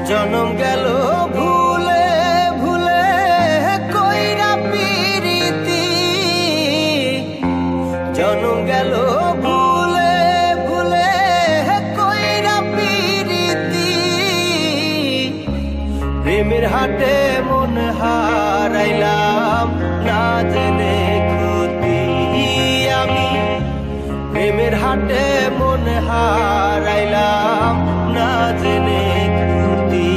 জনম গেল ভুলে ভুলে কইরা পিরিতি, জনম গেল ভুলে ভুলে কইরা পিরিতি। প্রেমের হাটে মন হারাইলাম না জেনে ক্ষতি আমি, প্রেমের হাটে মন হারাইলাম না জেনে ক্ষতি।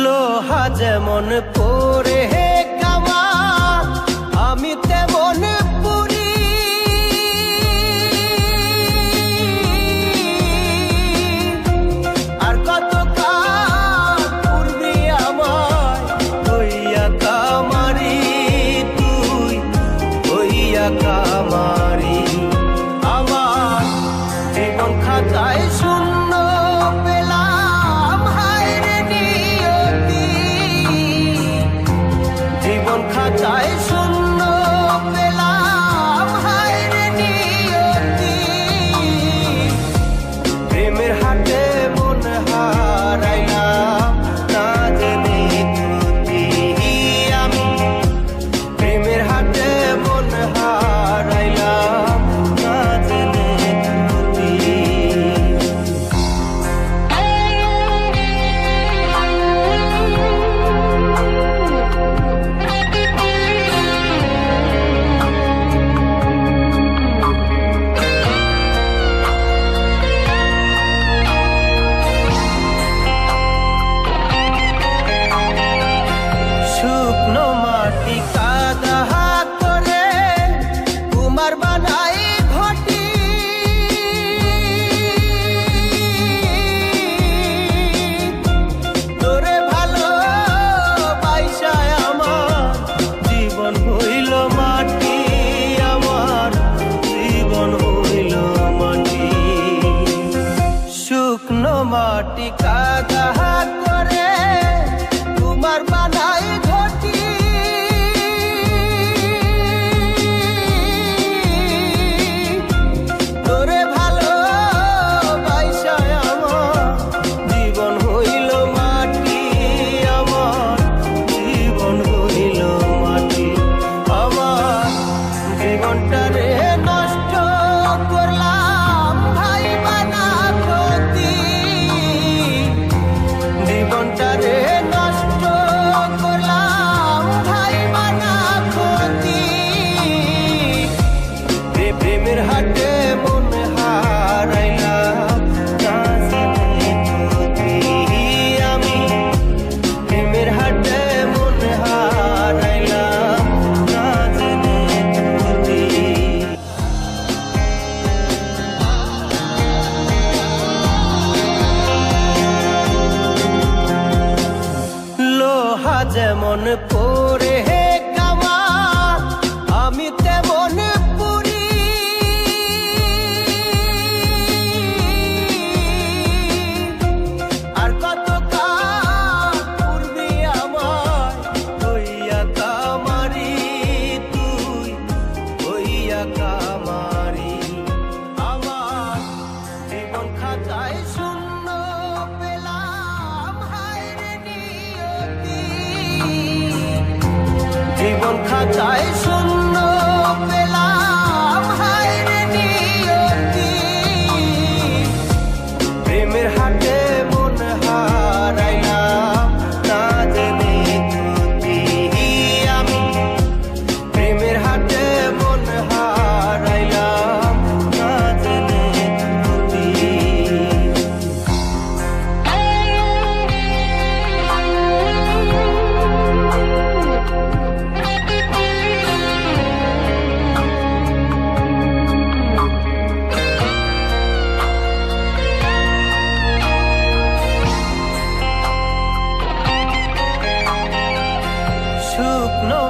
লোহা যেমন পরে কামা আমি তেমন পুরি, আর কত কাল পূর্বে আমার হইয়া কামারি, তুই হইয়া কামারি। আমার জীবন খাতায় শূন্য পেলাম হায় রে নিয়তি, জীবন খাতায় শূন্য পেলাম হায় রে নিয়তি। প্রেমের হাটে মন হারাইলাম না জেনে ক্ষতি আমি, প্রেমের হাটে মন হারাইলাম না জেনে ক্ষতি। শুকনো মাটি কাদা করে কুমার বানাই ঘটি, তোরে ভালো বাইসায় আমার জীবন হইল মাটি, আমার জীবন হইল মাটি। শুকনো মাটি কাদা করে কুমার বানাই ঘটি, তোরে ভালো বাইসায় আমার জীবন হইল মাটি, আমার জীবন হইল মাটি। আমার জীবনটারে নষ্ট করলাম ভাই বানা ক্ষতি, জীবনটারে নষ্ট করলাম ভাই বানা ক্ষতি। প্রেমের হাটে মন হারাইলাম না জেনে ক্ষতি আমি, প্রেমের হাটে মন হারাইলাম না জেনে ক্ষতি। লোহা যেমন পরে কামা আমি তেমন পুরি, আর কত কাল পূর্বে আমার হইয়া কামারি, তুই হইয়া কামারি। আমার জীবন খাতায় শূন্য পেলাম হায় রে নিয়তি, জীবন খাতায় শূন্য পেলাম হায় রে নিয়তি। প্রেমের হাটে মন হারাইলাম না জেনে ক্ষতি আমি, প্রেমের হাটে মন হারাইলাম না জেনে ক্ষতি। শুকনো